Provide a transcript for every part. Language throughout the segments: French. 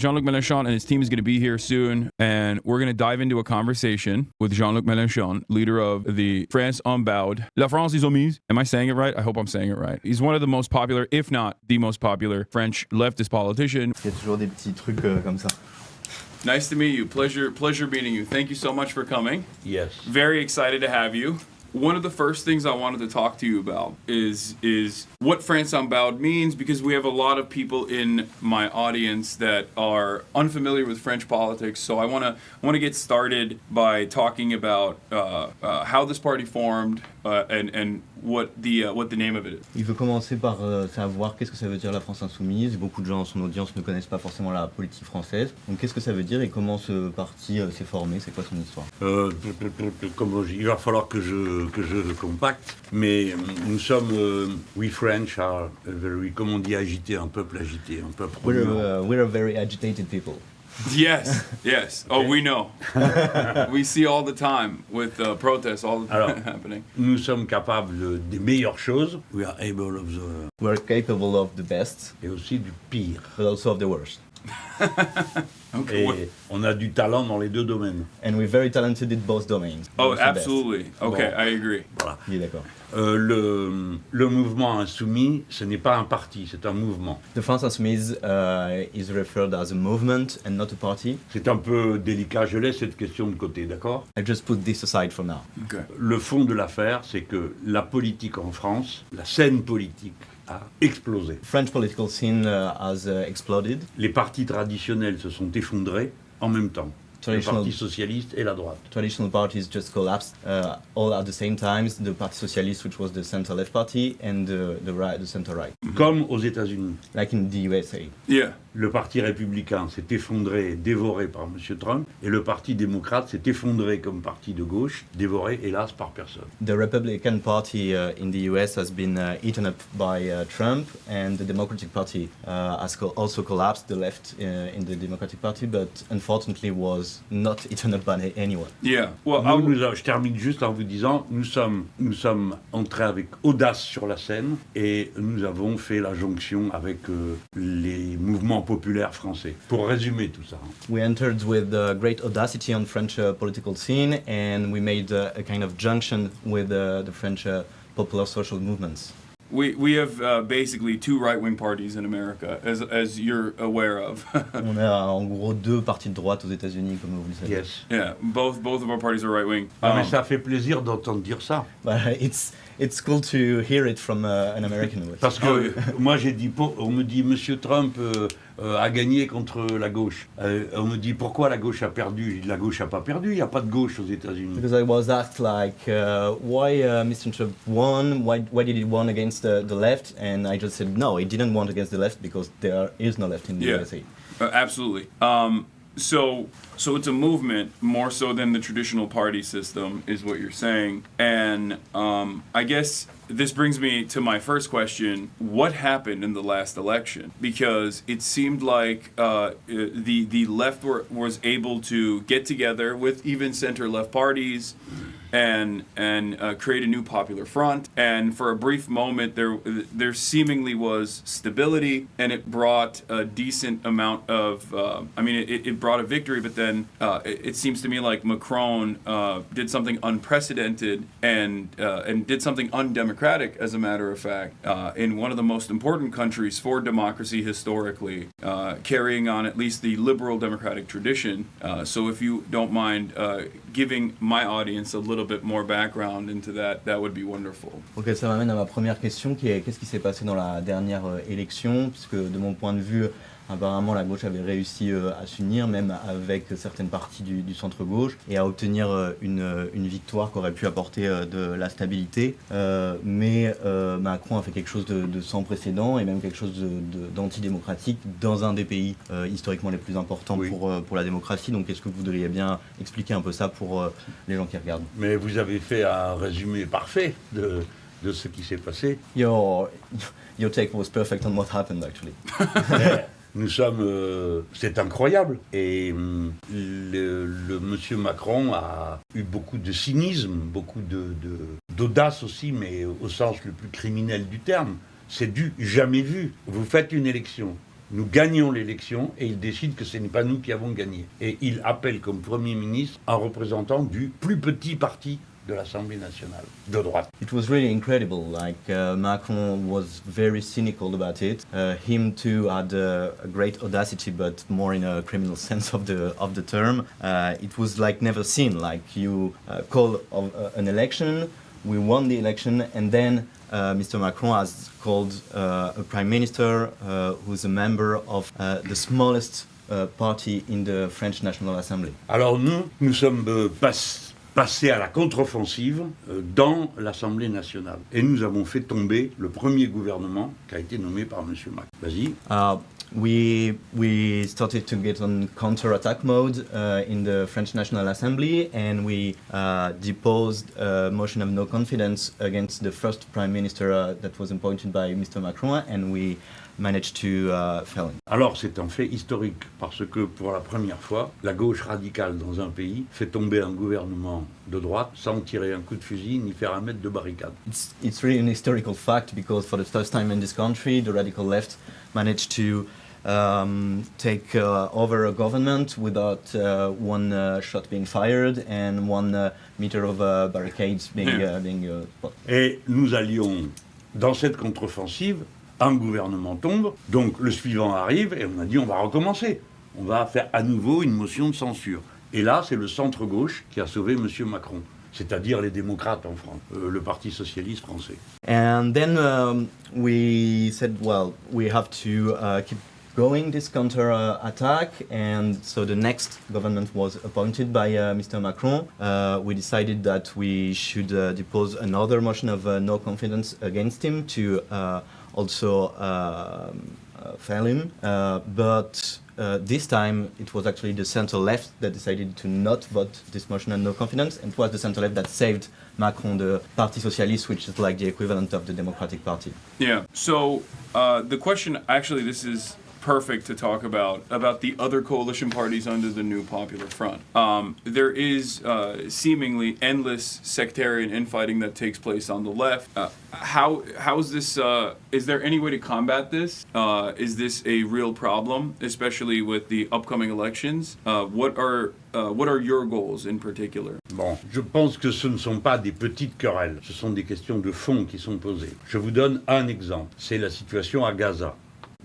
Jean-Luc Melenchon and his team is going to be here soon, and we're going to dive into a conversation with Jean-Luc Melenchon, leader of the France Unbowed, La France Insoumise. Am I saying it right? I hope I'm saying it right. He's one of the most popular, if not the most popular, French leftist politician. Il y a toujours des petits trucs comme ça. Nice to meet you. Pleasure meeting you. Thank you so much for coming. Yes. Very excited to have you. One of the first things I wanted to talk to you about is what France Unbowed means, because we have a lot of people in my audience that are unfamiliar with French politics. So I want to get started by talking about how this party formed and what the name of it is. Il veut commencer par savoir qu'est-ce que ça veut dire la France Insoumise. Beaucoup de gens dans son audience ne connaissent pas forcément la politique française. Donc qu'est-ce que ça veut dire et comment ce parti s'est formé, c'est quoi son histoire? Il va falloir que je compacte, mais nous sommes, we French are very, comme on dit, agité, un peuple agité, un peuple. We're a very agitated people. Yes. Oh, we know. We see all the time with protests all the time happening. Nous sommes capables des meilleures choses. We are able of the. We're capable of the best. Et aussi du pire. But also of the worst. Okay. Et on a du talent dans les deux domaines. And we're very talented in both domains. Oh, absolutely. Okay, bon. I agree. Voilà. Il est d'accord. Le mouvement insoumis, ce n'est pas un parti, c'est un mouvement. The France Insoumise is referred as a movement and not a party. C'est un peu délicat, je laisse cette question de côté, d'accord? I just put this aside for now. Okay. Le fond de l'affaire, c'est que la politique en France, la scène politique, a explosé. French political scene has exploded. Les partis traditionnels se sont effondrés en même temps. Le Parti socialiste et la droite. Traditional parties just collapsed all at the same time. The Parti socialiste, which was the center-left party, and the center-right. Comme aux États-Unis. Like in the USA. Yeah. Le Parti républicain s'est effondré, dévoré par M. Trump, et le Parti démocrate s'est effondré comme parti de gauche, dévoré, hélas, par personne. The Republican Party in the US has been eaten up by Trump, and the Democratic Party has also collapsed, the left in the Democratic Party, but unfortunately was not eaten up by anyone. Yeah. Well, je termine juste en vous disant, nous sommes entrés avec audace sur la scène, et nous avons fait la jonction avec les mouvements populaire français. Pour résumer tout ça. We entered with great audacity on French political scene, and we made a kind of junction with the French popular social movements. We have basically two right-wing parties in America, as you're aware of. On a en gros deux partis de droite aux États-Unis, comme vous le savez. Yes. Yeah, both of our parties are right-wing. Mais ça fait plaisir d'entendre dire ça. It's cool to hear it from an American. Parce que moi j'ai dit, on me dit Monsieur Trump a gagné contre la gauche. On me dit pourquoi la gauche a perdu. Je dis la gauche n'a pas perdu, il n'y a pas de gauche aux États-Unis. Because I was asked like why Mr. Trump won, why did he won against the left, and I just said no, he didn't win against the left because there is no left in the USA. Absolutely. So it's a movement more so than the traditional party system, is what you're saying. And I guess this brings me to my first question. What happened in the last election? Because it seemed like the left was able to get together with even center-left parties and create a new popular front. And for a brief moment, there seemingly was stability, and it brought a decent amount of, it brought a victory, but then it seems to me like Macron did something unprecedented and did something undemocratic, as a matter of fact, in one of the most important countries for democracy historically, carrying on at least the liberal democratic tradition. So if you don't mind giving my audience a little bit more background into that would be wonderful. Ok, ça m'amène à ma première question qui est qu'est-ce qui s'est passé dans la dernière élection, puisque de mon point de vue, apparemment la gauche avait réussi à s'unir, même avec certaines parties du centre-gauche, et à obtenir une victoire qui aurait pu apporter de la stabilité. Mais Macron a fait quelque chose de sans précédent, et même quelque chose d'antidémocratique dans un des pays historiquement les plus importants pour la démocratie. Donc est-ce que vous voudriez bien expliquer un peu ça pour les gens qui regardent? Mais vous avez fait un résumé parfait de ce qui s'est passé. Your take was perfect on what happened actually. Nous sommes, c'est incroyable. Et le monsieur Macron a eu beaucoup de cynisme, beaucoup d'audace aussi, mais au sens le plus criminel du terme. C'est du jamais vu. Vous faites une élection, nous gagnons l'élection et il décide que ce n'est pas nous qui avons gagné. Et il appelle comme Premier ministre un représentant du plus petit parti de l'Assemblée nationale, de droite. It was really incredible. Macron was very cynical about it. Him too had a great audacity, but more in a criminal sense of the term. It was like never seen. Like you call an election, we won the election, and then Mr. Macron has called a prime minister who's a member of the smallest party in the French National Assembly. Alors nous sommes passés à la contre-offensive dans l'Assemblée nationale. Et nous avons fait tomber le premier gouvernement qui a été nommé par M. Macron. Vas-y. We started to get on counter-attack mode in the French National Assembly, and we deposed a motion of no confidence against the first prime minister that was appointed by Mr. Macron, and we managed to fail him. Alors c'est un fait historique parce que pour la première fois, la gauche radicale dans un pays fait tomber un gouvernement de droite sans tirer un coup de fusil ni faire un mètre de barricade. It's really an historical fact because for the first time in this country, the radical left managed to take over a government without one shot being fired and 1 meter of barricades being put. Et nous allions dans cette contre-offensive. Un gouvernement tombe, donc le suivant arrive et on a dit on va recommencer. On va faire à nouveau une motion de censure. Et là, c'est le centre-gauche qui a sauvé M. Macron, c'est-à-dire les démocrates en France, le Parti socialiste français. And then we said, well, we have to keep going this counter-attack, and so the next government was appointed by Mr. Macron. We decided that we should depose another motion of no confidence against him to also fail him, but this time it was actually the center-left that decided to not vote this motion of no confidence, and it was the center-left that saved Macron, the Parti Socialiste, which is like the equivalent of the Democratic Party. Yeah, so the question, actually this is perfect to talk about the other coalition parties under the new Popular Front. There is seemingly endless sectarian infighting that takes place on the left. How is this? Is there any way to combat this? Is this a real problem, especially with the upcoming elections? What are your goals in particular? Bon, je pense que ce ne sont pas des petites querelles, ce sont des questions de fond qui sont posées. Je vous donne un exemple, c'est la situation à Gaza.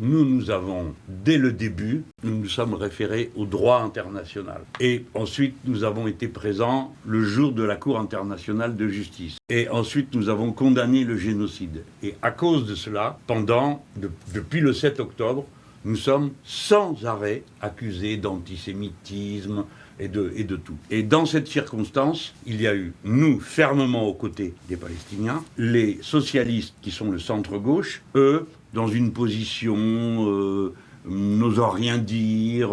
Nous avons, dès le début, nous nous sommes référés au droit international. Et ensuite, nous avons été présents le jour de la Cour internationale de justice. Et ensuite, nous avons condamné le génocide. Et à cause de cela, depuis le 7 octobre, nous sommes sans arrêt accusés d'antisémitisme et de tout. Et dans cette circonstance, il y a eu, nous, fermement aux côtés des Palestiniens, les socialistes qui sont le centre-gauche, eux, dans une position n'osant rien dire.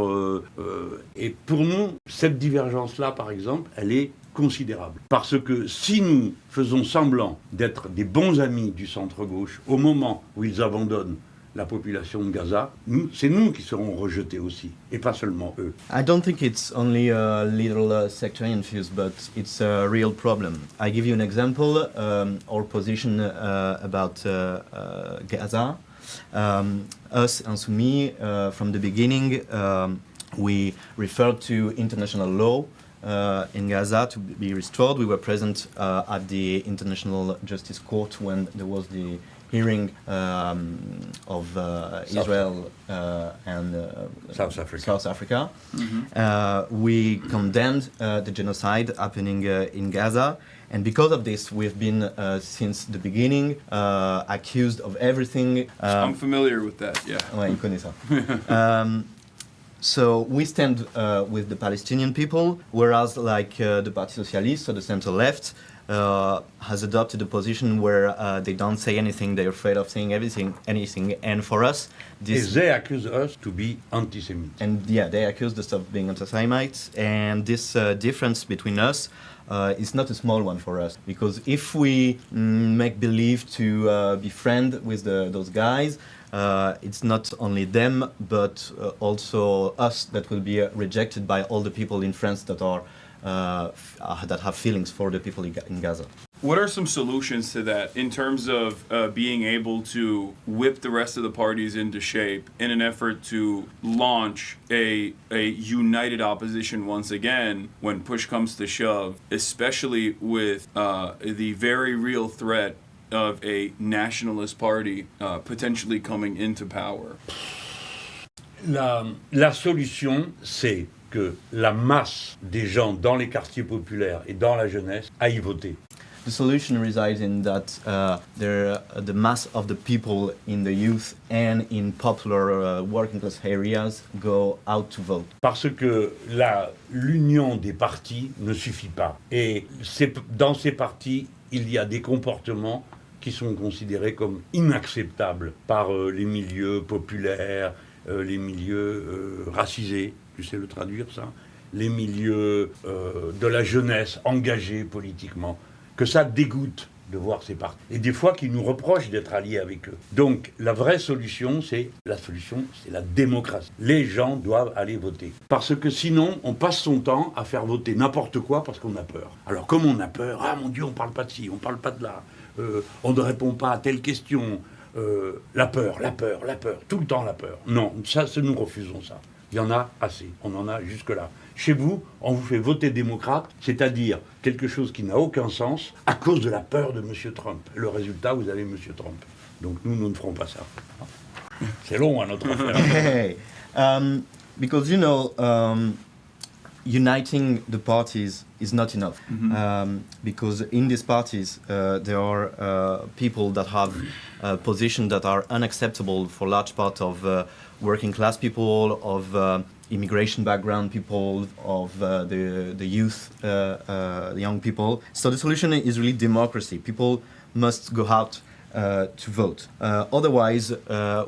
Et pour nous, cette divergence-là, par exemple, elle est considérable. Parce que si nous faisons semblant d'être des bons amis du centre-gauche, au moment où ils abandonnent la population de Gaza, c'est nous qui serons rejetés aussi, et pas seulement eux. I don't think it's only a little sectarian fuse, but it's a real problem. I give you an example, our position about Gaza. Us, Insoumise, from the beginning, we referred to international law in Gaza to be restored. We were present at the International Justice Court when there was the hearing of Israel and South Africa. South Africa. Mm-hmm. We condemned the genocide happening in Gaza, and because of this, we've been since the beginning accused of everything. I'm familiar with that. Yeah. Ouais, il connaît ça. So we stand with the Palestinian people, whereas like the Parti Socialiste, so the center left, has adopted a position where they don't say anything, they're afraid of saying anything, and for us, this... They accuse us to be anti-Semites. And yeah, they accuse us of being anti-Semites, and this difference between us is not a small one for us, because if we make believe to be friend with those guys, it's not only them, but also us that will be rejected by all the people in France that are that have feelings for the people in Gaza. What are some solutions to that in terms of being able to whip the rest of the parties into shape in an effort to launch a united opposition once again when push comes to shove, especially with the very real threat of a nationalist party potentially coming into power? La solution, c'est que la masse des gens dans les quartiers populaires et dans la jeunesse aillent voter. The solution resides in that the mass of the people in the youth and in popular working class areas go out to vote. Parce que l'union des partis ne suffit pas. Et dans ces partis, il y a des comportements qui sont considérés comme inacceptables par les milieux populaires, les milieux racisés, tu sais le traduire ça, les milieux de la jeunesse engagée politiquement, que ça dégoûte de voir ces partis. Et des fois qu'ils nous reprochent d'être alliés avec eux. Donc la vraie solution, c'est la démocratie. Les gens doivent aller voter. Parce que sinon, on passe son temps à faire voter n'importe quoi parce qu'on a peur. Alors comme on a peur, ah mon Dieu, on parle pas de ci, on parle pas de là, on ne répond pas à telle question, la peur, tout le temps la peur. Non, ça, nous refusons ça. Il y en a assez, on en a jusque-là. Chez vous, on vous fait voter démocrate, c'est-à-dire quelque chose qui n'a aucun sens à cause de la peur de M. Trump. Le résultat, vous avez M. Trump. Donc nous ne ferons pas ça. C'est long, hein, notre affaire. Hey, because uniting the parties is not enough. Because in these parties, there are people that have positions that are unacceptable for large part of working class people, of immigration background people, of the youth, the young people. So the solution is really democracy. People must go out to vote. Otherwise,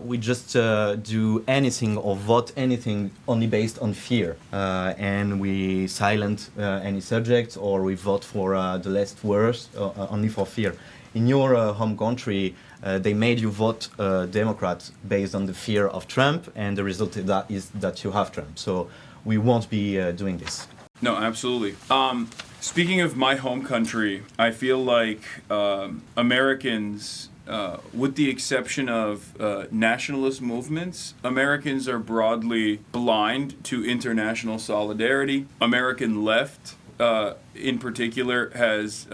we just do anything or vote anything only based on fear. And we silent any subject, or we vote for the less worst only for fear. In your home country, they made you vote Democrat based on the fear of Trump, and the result of that is that you have Trump. So we won't be doing this. No, absolutely. Speaking of my home country, I feel like Americans, with the exception of nationalist movements, Americans are broadly blind to international solidarity. American left, in particular, has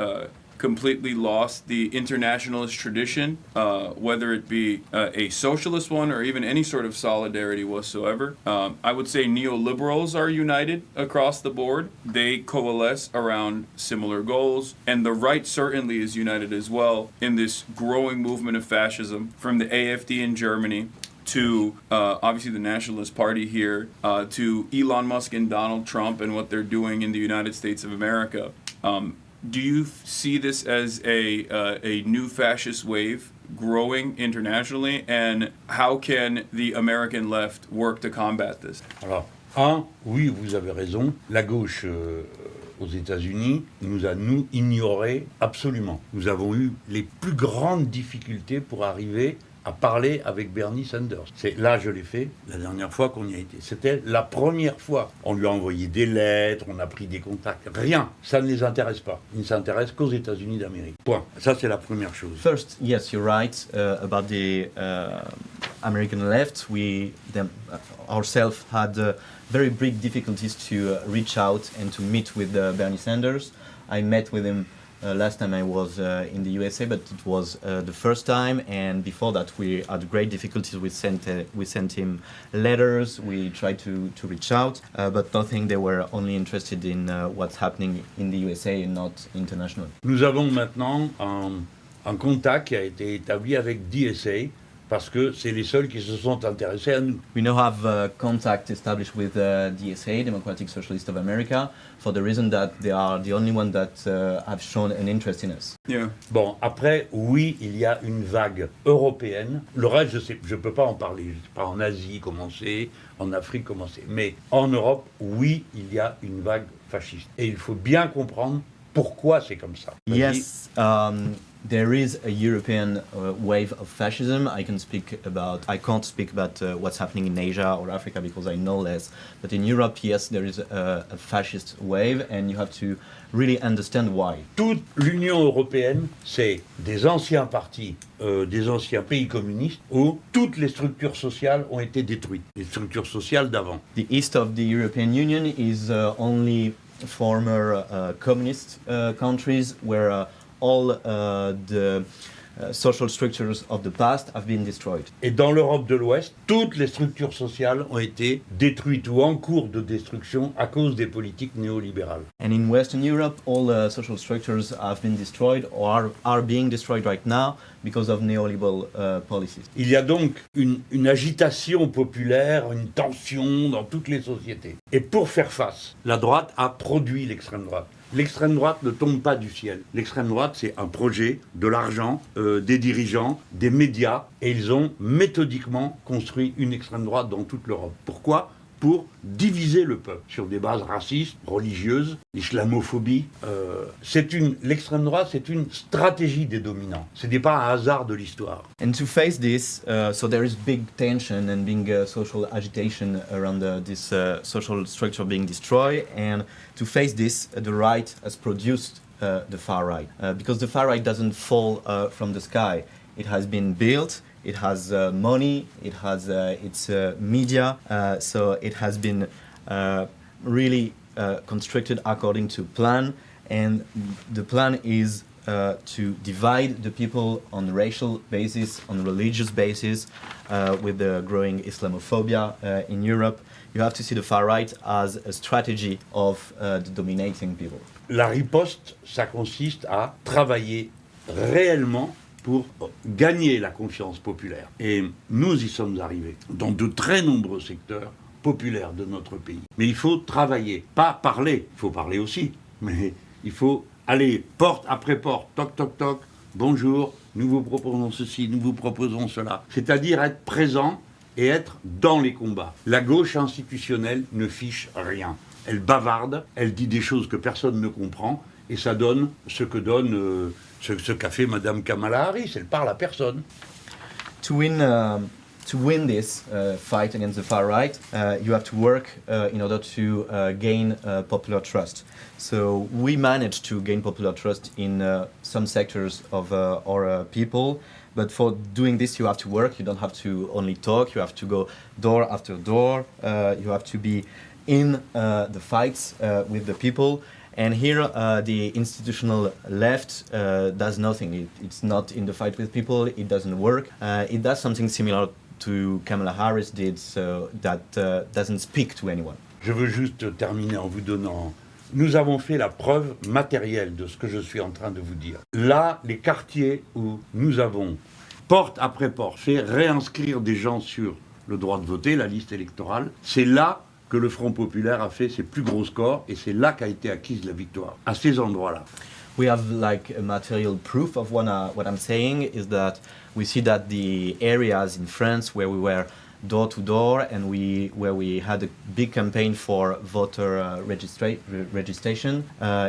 completely lost the internationalist tradition, whether it be a socialist one or even any sort of solidarity whatsoever. I would say neoliberals are united across the board. They coalesce around similar goals, and the right certainly is united as well in this growing movement of fascism, from the AfD in Germany to obviously the Nationalist Party here, to Elon Musk and Donald Trump and what they're doing in the United States of America. Do you see this as a new fascist wave growing internationally, and how can the American left work to combat this? Alors, oui, vous avez raison, la gauche aux États-Unis nous a ignorés absolument. Nous avons eu les plus grandes difficultés pour arriver à parler avec Bernie Sanders. Là, je l'ai fait la dernière fois qu'on y a été. C'était la première fois. On lui a envoyé des lettres, on a pris des contacts. Rien. Ça ne les intéresse pas. Ils ne s'intéressent qu'aux États-Unis d'Amérique. Point. Ça, c'est la première chose. First, yes, you're right about the American left. We ourselves had very big difficulties to reach out and to meet with Bernie Sanders. I met with him last time I was in the USA, but it was the first time, and before that we had great difficulties. We sent him letters, we tried to reach out, but nothing. They were only interested in what's happening in the USA and not international. Nous avons maintenant un contact qui a été établi avec DSA, parce que c'est les seuls qui se sont intéressés à nous. We now have contact established with DSA, Democratic Socialist of America, for the reason that they are the only one that have shown an interest in us. Yeah. Bon, après, oui, il y a une vague européenne. Le reste, je peux pas en parler. Je sais pas en Asie comment c'est, en Afrique comment c'est. Mais en Europe, oui, il y a une vague fasciste. Et il faut bien comprendre pourquoi c'est comme ça. Yes. There is a European wave of fascism. I can't speak about what's happening in Asia or Africa because I know less. But in Europe, yes, there is a fascist wave, and you have to really understand why. Toute l'Union européenne, c'est des anciens partis, des anciens pays communistes où toutes les structures sociales ont été détruites, les structures sociales d'avant. The east of the European Union is only former communist countries where all the social structures of the past have been destroyed. Et dans l'Europe de l'Ouest, toutes les structures sociales ont été détruites ou en cours de destruction à cause des politiques néolibérales. And in Western Europe, all the social structures have been destroyed or are being destroyed right now because of neoliberal policies. Il y a donc une agitation populaire, une tension dans toutes les sociétés. Et pour faire face, la droite a produit l'extrême droite. L'extrême droite ne tombe pas du ciel. L'extrême droite, c'est un projet, de l'argent, des dirigeants, des médias, et ils ont méthodiquement construit une extrême droite dans toute l'Europe. Pourquoi ? Pour diviser le peuple sur des bases racistes, religieuses, l'islamophobie. L'extrême droite, c'est une stratégie des dominants. Ce n'est pas un hasard de l'histoire. And to face this, so there is big tension and big social agitation around this social structure being destroyed. And to face this, the right has produced the far right. Because the far right doesn't fall from the sky. It has been built. It has money, it has its media, so it has been really constructed according to plan, and the plan is to divide the people on racial basis, on religious basis, with the growing Islamophobia in Europe. You have to see the far right as a strategy of the dominating people. La riposte, ça consiste à travailler réellement pour gagner la confiance populaire. Et nous y sommes arrivés dans de très nombreux secteurs populaires de notre pays. Mais il faut travailler, pas parler. Il faut parler aussi, mais il faut aller porte après porte, toc toc toc, bonjour, nous vous proposons ceci, nous vous proposons cela. C'est-à-dire être présent et être dans les combats. La gauche institutionnelle ne fiche rien. Elle bavarde, elle dit des choses que personne ne comprend, et ça donne ce que donne ce qu'a fait Madame Kamala Harris. Elle parle à personne. To win this fight against the far right, you have to work in order to gain popular trust. So we managed to gain popular trust in some sectors of our people. But for doing this, you have to work. You don't have to only talk. You have to go door after door. You have to be in the fights with the people. And here, the institutional left does nothing. It's not in the fight with people. It doesn't work. It does something similar to Kamala Harris did, so that doesn't speak to anyone. Je veux juste terminer en vous donnant... Nous avons fait la preuve matérielle de ce que je suis en train de vous dire. Là, les quartiers où nous avons, porte après porte, fait réinscrire des gens sur le droit de voter, la liste électorale, c'est là que le Front populaire a fait ses plus gros scores, et c'est là qu'a été acquise la victoire, à ces endroits-là. We have like a material proof of what I'm saying is that we see that the areas in France where we were door to door and where we had a big campaign for voter registration.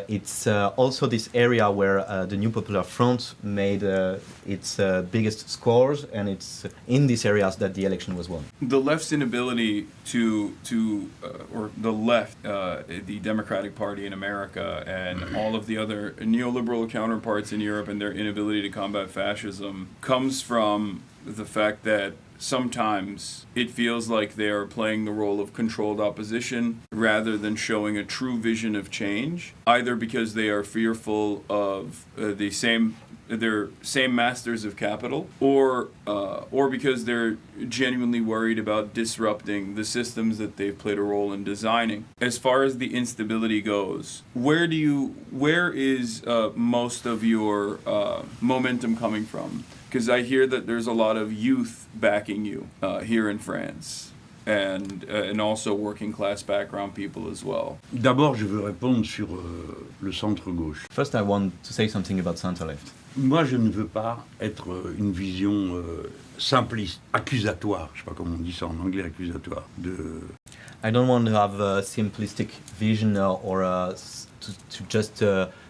It's also this area where the New Popular Front made its biggest scores, and it's in these areas that the election was won. The left's inability or the left, the Democratic Party in America, and all of the other neoliberal counterparts in Europe, and their inability to combat fascism comes from the fact that sometimes it feels like they are playing the role of controlled opposition rather than showing a true vision of change, either because they are fearful of their same masters of capital, or because they're genuinely worried about disrupting the systems that they've played a role in designing. As far as the instability goes, where is most of your momentum coming from? Because I hear that there's a lot of youth backing you here in France, and also working class background people as well. D'abord, je veux répondre sur le centre-gauche. First, I want to say something about center-left. Moi, je ne veux pas être une vision simpliste, accusatoire, je ne sais pas comment on dit ça en anglais, accusatoire, I don't want to have a simplistic vision or to just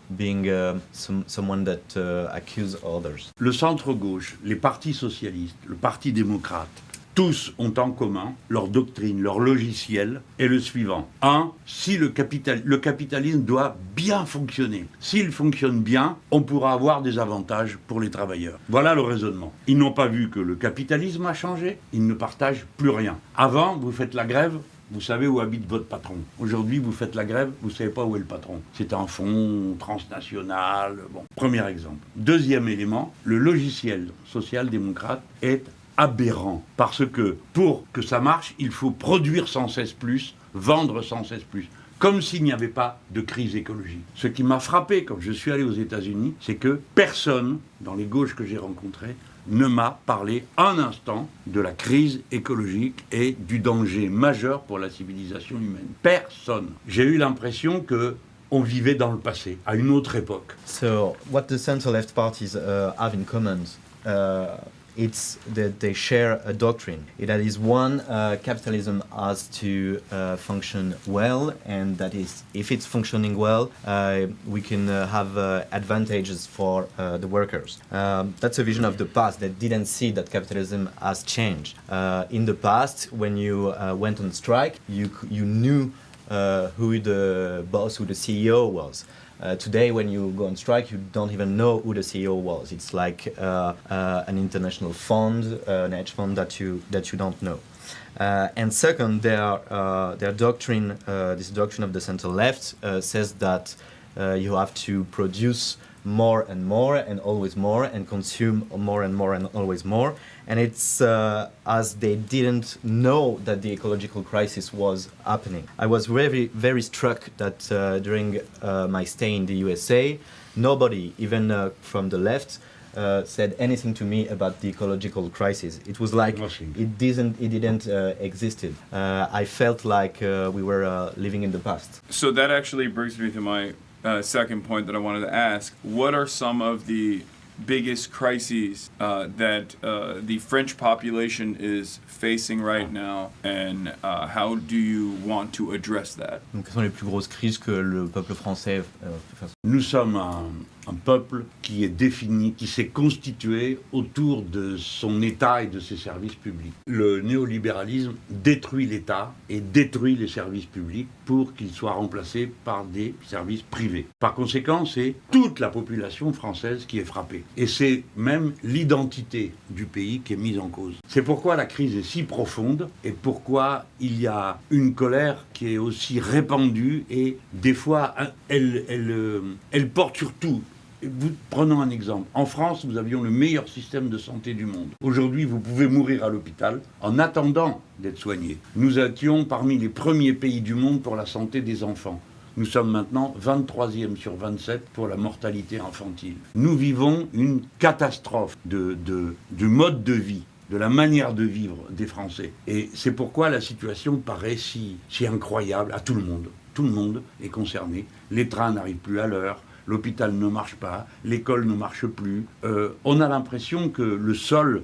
being someone that accuses others. Le centre-gauche, les partis socialistes, le Parti démocrate, tous ont en commun leur doctrine, leur logiciel est le suivant. Si le capitalisme doit bien fonctionner. S'il fonctionne bien, on pourra avoir des avantages pour les travailleurs. Voilà le raisonnement. Ils n'ont pas vu que le capitalisme a changé, ils ne partagent plus rien. Avant, vous faites la grève, vous savez où habite votre patron. Aujourd'hui, vous faites la grève, vous ne savez pas où est le patron. C'est un fonds transnational. Bon, premier exemple. Deuxième élément, le logiciel social-démocrate est aberrant. Parce que pour que ça marche, il faut produire sans cesse plus, vendre sans cesse plus. Comme s'il n'y avait pas de crise écologique. Ce qui m'a frappé quand je suis allé aux États-Unis, c'est que personne, dans les gauches que j'ai rencontrées, ne m'a parlé un instant de la crise écologique et du danger majeur pour la civilisation humaine. Personne. J'ai eu l'impression que on vivait dans le passé, à une autre époque. So, what the center-left parties have in common, it's that they share a doctrine. That is, one, capitalism has to function well, and that is, if it's functioning well, we can have advantages for the workers. That's a vision of the past that didn't see that capitalism has changed. In the past, when you went on strike, you knew who the boss, who the CEO was. Today, when you go on strike, you don't even know who the CEO was. It's like an international fund, an hedge fund that you don't know. And second, their doctrine, this doctrine of the center left, says that you have to produce more and always more, and consume more and always more. And it's as they didn't know that the ecological crisis was happening. I was very, very struck that during my stay in the USA, nobody, even from the left, said anything to me about the ecological crisis. It was like it didn't existed. I felt like we were living in the past. So that actually brings me to my second point that I wanted to ask. What are some of the biggest crises that the French population is facing right now, and how do you want to address that? Donc, quelles sont les plus grosses crises que le peuple français fait face? Nous sommes un peuple qui est défini, qui s'est constitué autour de son État et de ses services publics. Le néolibéralisme détruit l'État et détruit les services publics pour qu'ils soient remplacés par des services privés. Par conséquent, c'est toute la population française qui est frappée. Et c'est même l'identité du pays qui est mise en cause. C'est pourquoi la crise est si profonde et pourquoi il y a une colère qui est aussi répandue et des fois, elle porte sur tout. Prenons un exemple. En France, nous avions le meilleur système de santé du monde. Aujourd'hui, vous pouvez mourir à l'hôpital en attendant d'être soigné. Nous étions parmi les premiers pays du monde pour la santé des enfants. Nous sommes maintenant 23e sur 27 pour la mortalité infantile. Nous vivons une catastrophe du mode de vie, de la manière de vivre des Français. Et c'est pourquoi la situation paraît si incroyable à tout le monde. Tout le monde est concerné. Les trains n'arrivent plus à l'heure. L'hôpital ne marche pas, l'école ne marche plus. On a l'impression que le sol,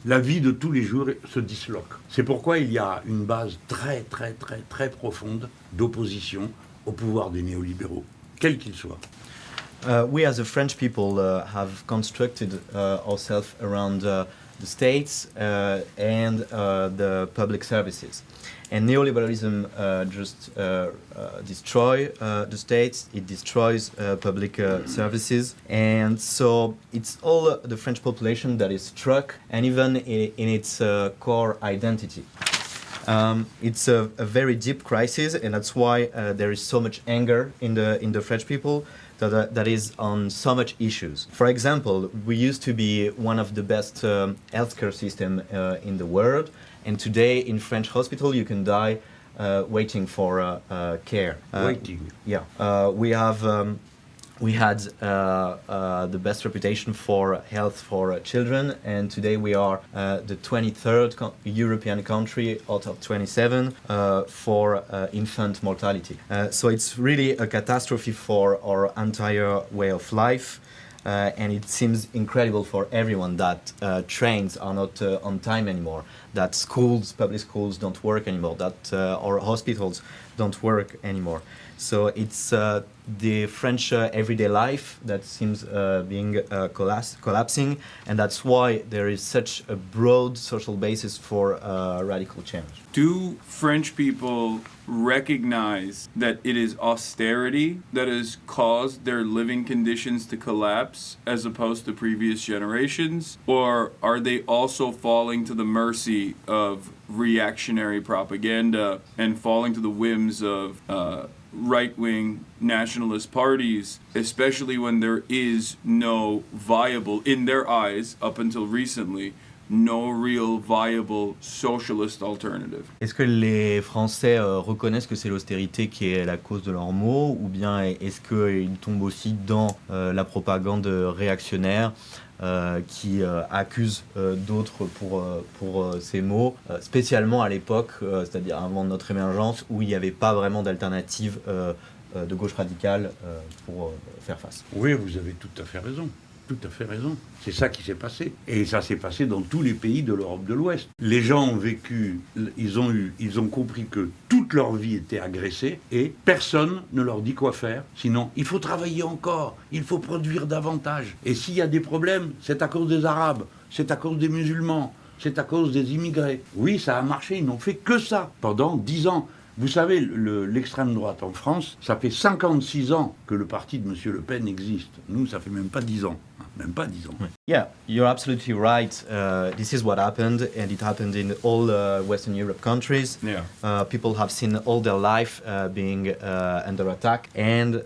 la vie de tous les jours se disloque. C'est pourquoi il y a une base très, très, très, très profonde d'opposition au pouvoir des néolibéraux, quels qu'ils soient. We as a French people have constructed ourselves around the states and the public services. And neoliberalism just destroys the states, it destroys public services, and so it's all the French population that is struck, and even in its core identity. It's a very deep crisis, and that's why there is so much anger in the French people that is on so much issues. For example, we used to be one of the best healthcare system in the world, and today in French hospital you can die waiting for care. Waiting. Yeah, we had the best reputation for health for children, and today we are the 23rd European country out of 27 for infant mortality. So it's really a catastrophe for our entire way of life. And it seems incredible for everyone that trains are not on time anymore, that public schools don't work anymore, that our hospitals don't work anymore. So it's the French everyday life that seems being collapsing, and that's why there is such a broad social basis for radical change. Do French people recognize that it is austerity that has caused their living conditions to collapse as opposed to previous generations? Or are they also falling to the mercy of reactionary propaganda and falling to the whims of right-wing nationalist parties, especially when there is no viable, in their eyes, up until recently, no real viable socialist alternative? Est-ce que les Français reconnaissent que c'est l'austérité qui est la cause de leurs maux, ou bien est-ce qu'ils tombent aussi dans la propagande réactionnaire qui accuse d'autres pour ces maux, spécialement à l'époque, c'est-à-dire avant notre émergence, où il n'y avait pas vraiment d'alternative de gauche radicale pour faire face. Oui, vous avez tout à fait raison. Tout à fait raison. C'est ça qui s'est passé. Et ça s'est passé dans tous les pays de l'Europe de l'Ouest. Les gens ont vécu, ils ont compris que toute leur vie était agressée et personne ne leur dit quoi faire. Sinon, il faut travailler encore, il faut produire davantage. Et s'il y a des problèmes, c'est à cause des Arabes, c'est à cause des musulmans, c'est à cause des immigrés. Oui, ça a marché, ils n'ont fait que ça pendant 10 ans. Vous savez, l'extrême droite en France, ça fait 56 ans que le parti de M. Le Pen existe. Nous, ça fait même pas 10 ans. Même pas 10 ans. Yeah, you're absolutely right. This is what happened, and it happened in all Western Europe countries. Yeah. People have seen all their life being under attack, and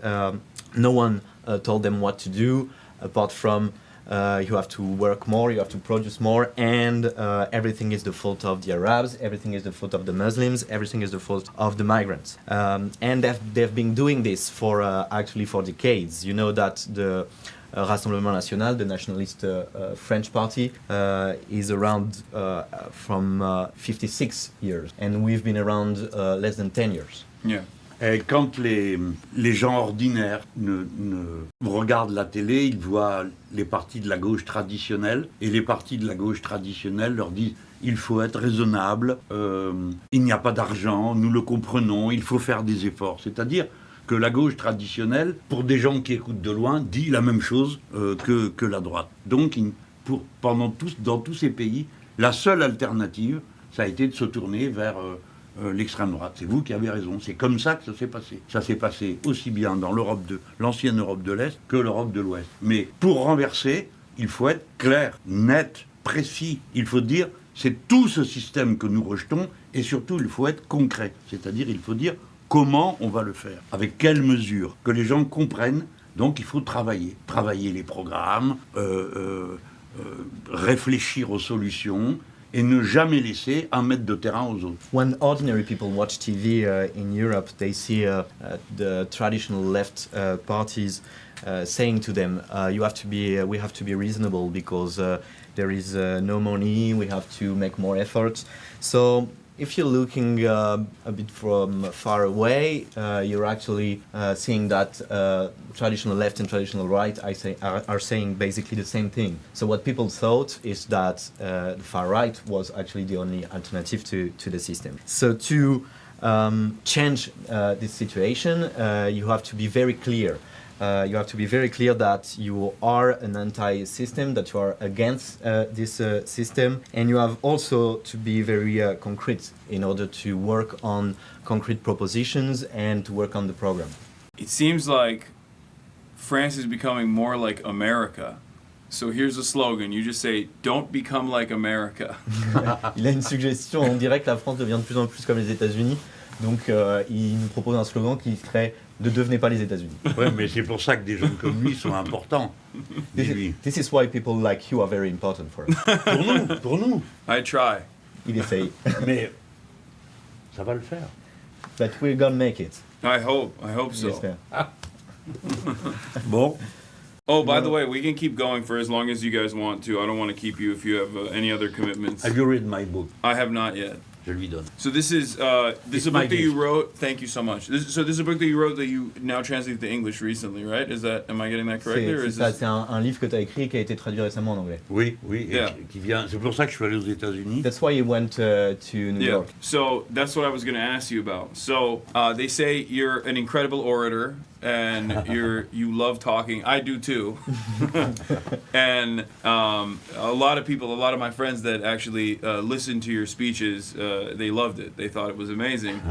no one told them what to do, apart from you have to work more, you have to produce more, and everything is the fault of the Arabs, everything is the fault of the Muslims, everything is the fault of the migrants. And they've been doing this for actually for decades. You know that the Rassemblement National, the nationalist French party, is around from 56 years, and we've been around less than 10 years. Yeah. Et quand les gens ordinaires ne regardent la télé, ils voient les partis de la gauche traditionnelle, et les partis de la gauche traditionnelle leur disent il faut être raisonnable, il n'y a pas d'argent, nous le comprenons, il faut faire des efforts. C'est-à-dire que la gauche traditionnelle, pour des gens qui écoutent de loin, dit la même chose que la droite. Donc, dans tous ces pays, la seule alternative, ça a été de se tourner vers l'extrême droite. C'est vous qui avez raison. C'est comme ça que ça s'est passé. Ça s'est passé aussi bien dans l'ancienne Europe de l'Est que l'Europe de l'Ouest. Mais pour renverser, il faut être clair, net, précis. Il faut dire, c'est tout ce système que nous rejetons, et surtout, il faut être concret. C'est-à-dire, il faut dire comment on va le faire, avec quelles mesures, que les gens comprennent. Donc, il faut travailler les programmes, réfléchir aux solutions, et ne jamais laisser un mètre de terrain aux autres. When ordinary people watch TV in Europe, they see the traditional left parties saying to them, we have to be reasonable because there is no money, we have to make more efforts. So if you're looking a bit from far away, you're actually seeing that traditional left and traditional right are saying basically the same thing. So what people thought is that the far right was actually the only alternative to the system. So to change this situation, you have to be very clear. You have to be very clear that you are an anti-system, that you are against this system, and you have also to be very concrete in order to work on concrete propositions and to work on the program. It seems like France is becoming more like America. So here's a slogan. You just say, don't become like America. Il a une suggestion, on dirait que la France devient de plus en plus comme les États-Unis. Donc il nous propose un slogan qui serait « Ne devenez pas les États-Unis ». Oui, mais c'est pour ça que des gens comme lui sont importants. This is why people like you are very important for us. Pour nous. I try. Il essaye. Mais ça va le faire. But we're gonna make it. I hope so. J'espère. Bon. Oh, by the way, we can keep going for as long as you guys want to. I don't want to keep you if you have any other commitments. Have you read my book? I have not yet. je lui donne. So this is It's a my book that you gift. wrote. Thank you so much. So this is a book that you wrote that you now translated to English recently, right? Am I getting that correctly, or C'est is ça, this? c'est un livre que tu as écrit et qui a été traduit récemment en anglais. Oui, oui, et Yeah. qui vient. C'est pour ça que je suis allé aux États-Unis. That's why you went to New Yeah. York. So that's what I was going to ask you about. So they say you're an incredible orator and you love talking. I do too. And a lot of my friends that actually listened to your speeches, they loved it. They thought it was amazing.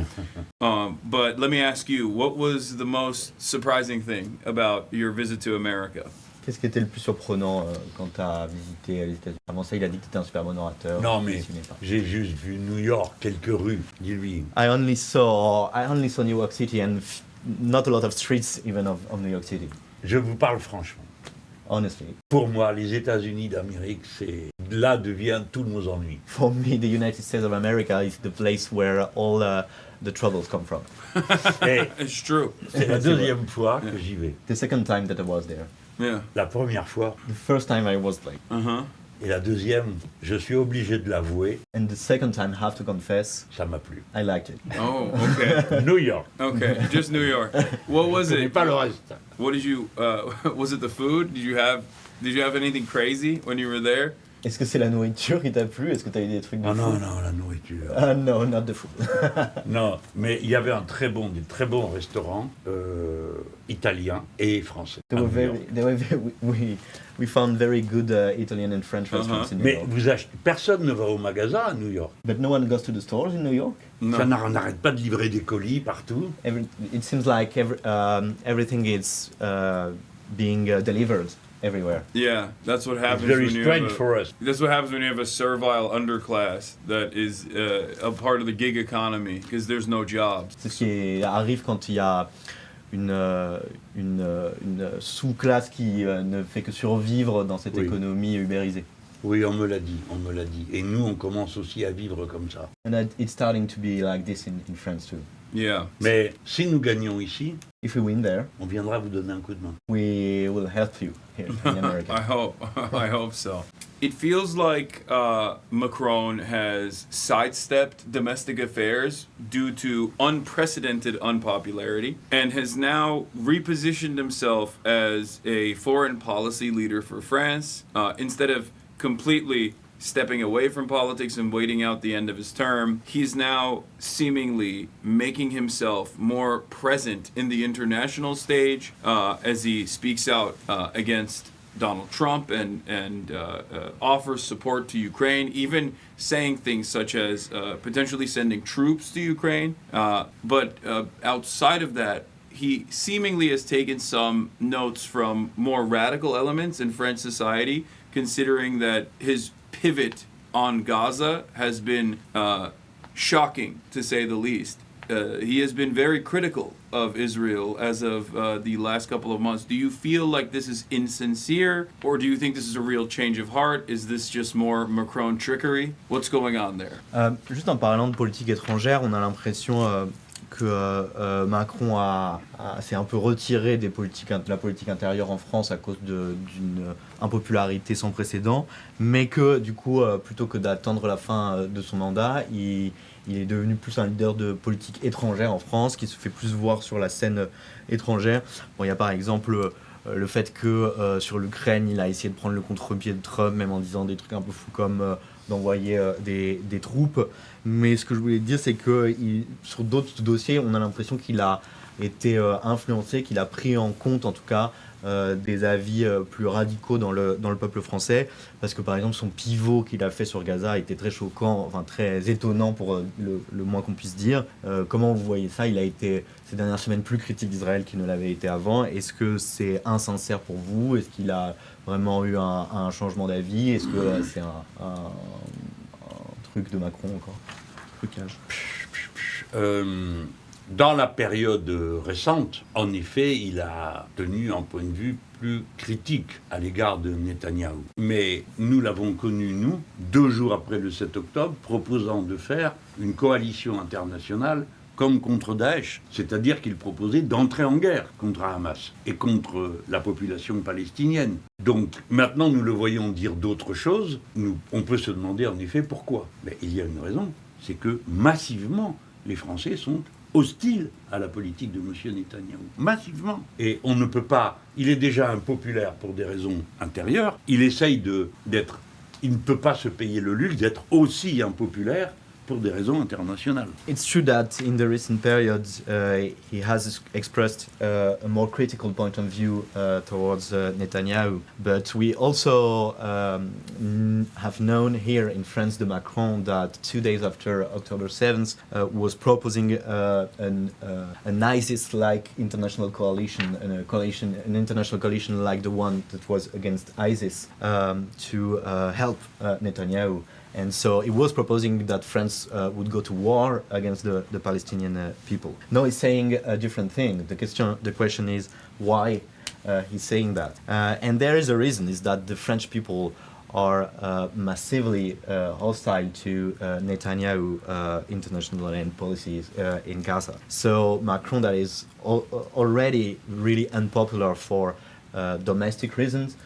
But let me ask you, what was the most surprising thing about your visit to America? Qu'est-ce qui était le plus surprenant quand tu as visité les États-Unis? Avant ça, il a dit que tu étais un super bon orateur. Non, je mais me souviens pas. j'ai juste vu New York, quelques rues. Dis-lui. I only saw New York City and not a lot of streets even of New York City, Je vous parle franchement. honestly. Pour moi, les États-Unis d'Amérique, c'est là devient tous nos ennuis. For me, the United States of America is the place where all the troubles come from. Et It's true. c'est la deuxième fois que j'y vais. The second time that I was there. Yeah. La première fois The first time I was like, Uh-huh. et la deuxième, je suis obligé de l'avouer, and the second time I have to confess, ça m'a plu. I liked it. Oh, okay. New York. Okay. Just New York. What was Je connais it? pas le reste. What did you was it the food? Did you have anything crazy when you were there? Est-ce que c'est la nourriture qui t'a plu? Est-ce que tu as eu des trucs de Non, fou? non, non, la nourriture. No, not the food. Non, mais il y avait des très bons restaurants italiens et français. à New York. We found very good Italian and French restaurants in New Mais York. personne ne va au magasin à New York. But no one goes to the stores in New York. No. Ça n'arrête pas de livrer des colis partout. It seems like everything is being delivered everywhere. Yeah, that's what It's happens very when you strange have for us. that's what happens when you have a servile underclass that is a part of the gig economy because there's no jobs. C'est ce qui arrive quand il y a une sous-classe qui ne fait que survivre dans cette Oui. économie ubérisée. Oui, on me l'a dit, on me l'a dit. Et nous, on commence aussi à vivre comme ça. And it's starting to be like this in France too. Yeah. Mais si nous gagnons ici, If we win there, on viendra vous donner un coup de main. we will help you here in America. I hope. I hope so. It feels like Macron has sidestepped domestic affairs due to unprecedented unpopularity and has now repositioned himself as a foreign policy leader for France instead of completely stepping away from politics and waiting out the end of his term. He's now seemingly making himself more present in the international stage as he speaks out against Donald Trump and offers support to Ukraine, even saying things such as potentially sending troops to Ukraine. But outside of that, he seemingly has taken some notes from more radical elements in French society, considering that his pivot on Gaza has been shocking, to say the least. He has been very critical of Israel as of the last couple of months. Do you feel like this is insincere, or do you think this is a real change of heart? Is this just more Macron trickery? What's going on there? Juste en parlant de politique étrangère, on a l'impression que Macron s'est un peu retiré de la politique intérieure en France à cause d'une impopularité sans précédent, mais que du coup, plutôt que d'attendre la fin de son mandat, il est devenu plus un leader de politique étrangère en France, qui se fait plus voir sur la scène étrangère. Bon, il y a par exemple le fait que sur l'Ukraine, il a essayé de prendre le contre-pied de Trump, même en disant des trucs un peu fous comme d'envoyer des troupes. Mais ce que je voulais dire, c'est que sur d'autres dossiers, on a l'impression qu'il a été influencé, qu'il a pris en compte en tout cas des avis plus radicaux dans le peuple français, parce que par exemple son pivot qu'il a fait sur Gaza était très choquant, enfin très étonnant pour le moins qu'on puisse dire. Comment vous voyez ça? Il a été ces dernières semaines plus critique d'Israël qu'il ne l'avait été avant. Est-ce que c'est insincère pour vous? Est-ce qu'il a vraiment eu un changement d'avis? Est-ce que c'est un truc de Macron encore? Trucage. Dans la période récente, en effet, il a tenu un point de vue plus critique à l'égard de Netanyahou. Mais nous l'avons connu, nous, 2 jours après le 7 octobre, proposant de faire une coalition internationale comme contre Daesh, c'est-à-dire qu'il proposait d'entrer en guerre contre Hamas et contre la population palestinienne. Donc maintenant nous le voyons dire d'autres choses, on peut se demander en effet pourquoi. Mais il y a une raison, c'est que massivement, les Français sont hostiles à la politique de M. Netanyahou. Massivement. Et on ne peut pas... Il est déjà impopulaire pour des raisons intérieures. Il essaye d'être... Il ne peut pas se payer le luxe d'être aussi impopulaire pour des raisons internationales. It's true that in the recent periods he has expressed a more critical point of view towards Netanyahu, but we also have known here in France de Macron that 2 days after October 7th was proposing an ISIS-like international coalition, an international coalition like the one that was against ISIS to help Netanyahu. And so he was proposing that France would go to war against the Palestinian people. Now he's saying a different thing. The question is why he's saying that. And there is a reason, is that the French people are massively hostile to Netanyahu international and policies in Gaza. So Macron, that is already really unpopular for domestic reasons,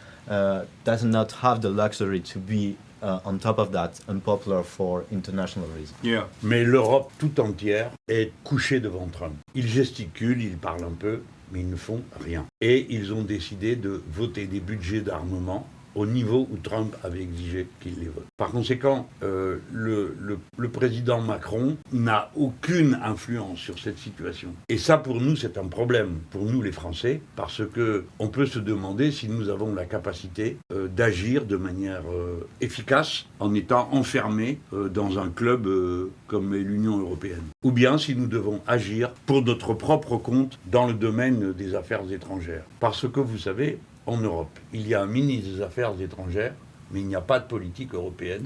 does not have the luxury to be on top of that, unpopular for international reasons. Yeah. Mais l'Europe tout entière est couchée devant Trump. Ils gesticulent, ils parlent un peu, mais ils ne font rien. Et ils ont décidé de voter des budgets d'armement au niveau où Trump avait exigé qu'il les vote. Par conséquent, le président Macron n'a aucune influence sur cette situation. Et ça, pour nous, c'est un problème, pour nous les Français, parce que on peut se demander si nous avons la capacité d'agir de manière efficace en étant enfermés dans un club comme l'Union européenne. Ou bien si nous devons agir pour notre propre compte dans le domaine des affaires étrangères. Parce que, vous savez, en Europe, il y a un ministre des Affaires étrangères, mais il n'y a pas de politique européenne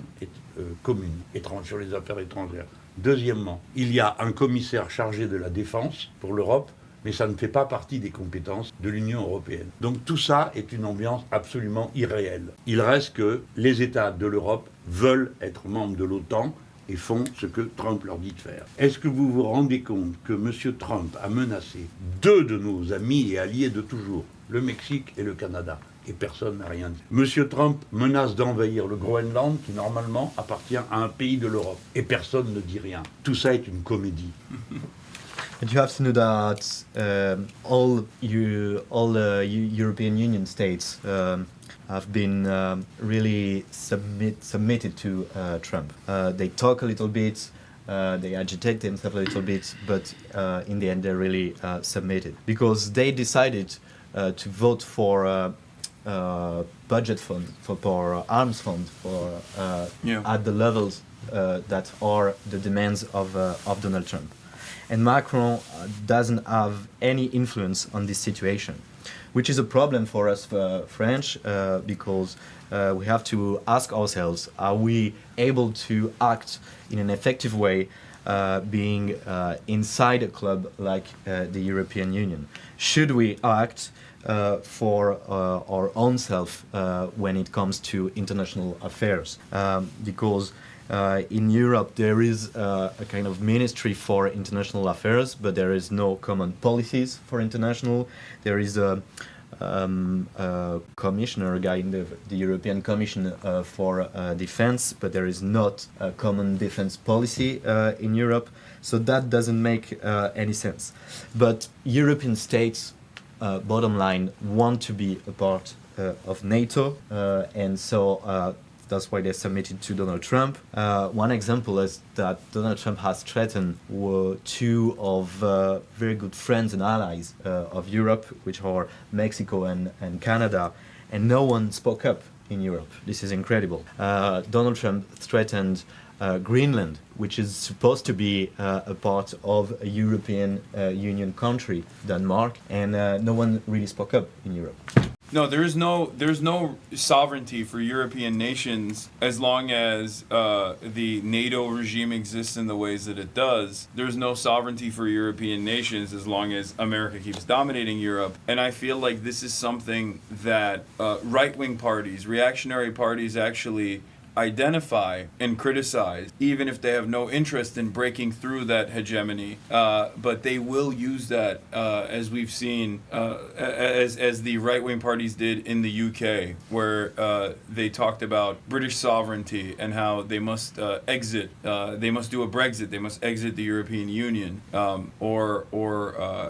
commune sur les affaires étrangères. Deuxièmement, il y a un commissaire chargé de la défense pour l'Europe, mais ça ne fait pas partie des compétences de l'Union européenne. Donc tout ça est une ambiance absolument irréelle. Il reste que les États de l'Europe veulent être membres de l'OTAN et font ce que Trump leur dit de faire. Est-ce que vous vous rendez compte que M. Trump a menacé 2 de nos amis et alliés de toujours, le Mexique et le Canada, et personne n'a rien dit. M. Trump menace d'envahir le Groenland, qui normalement appartient à un pays de l'Europe, et personne ne dit rien. Tout ça est une comédie. And you have to know that all European Union states have been really submitted to Trump. They talk a little bit, they agitate themselves a little bit, but in the end they really submitted. Because they decided to vote for budget fund, for arms fund, at the levels that are the demands of Donald Trump. And Macron doesn't have any influence on this situation, which is a problem for us French, because we have to ask ourselves, are we able to act in an effective way being inside a club like the European Union? Should we act for our own self when it comes to international affairs? Because in Europe there is a kind of ministry for international affairs, but there is no common policies for international. There is a commissioner, a guy in the European Commission for defense, but there is not a common defense policy in Europe. So that doesn't make any sense. But European states, bottom line, want to be a part of NATO, and so that's why they submitted to Donald Trump. One example is that Donald Trump has threatened 2 of very good friends and allies of Europe, which are Mexico and Canada, and no one spoke up in Europe. This is incredible. Donald Trump threatened Greenland, which is supposed to be a part of a European Union country, Denmark, and no one really spoke up in Europe. No, there's no sovereignty for European nations as long as the NATO regime exists in the ways that it does. There's no sovereignty for European nations as long as America keeps dominating Europe. And I feel like this is something that right-wing parties, reactionary parties actually identify and criticize, even if they have no interest in breaking through that hegemony. But they will use that, as we've seen, as the right-wing parties did in the UK, where they talked about British sovereignty and how they must exit. They must do a Brexit. They must exit the European Union. Or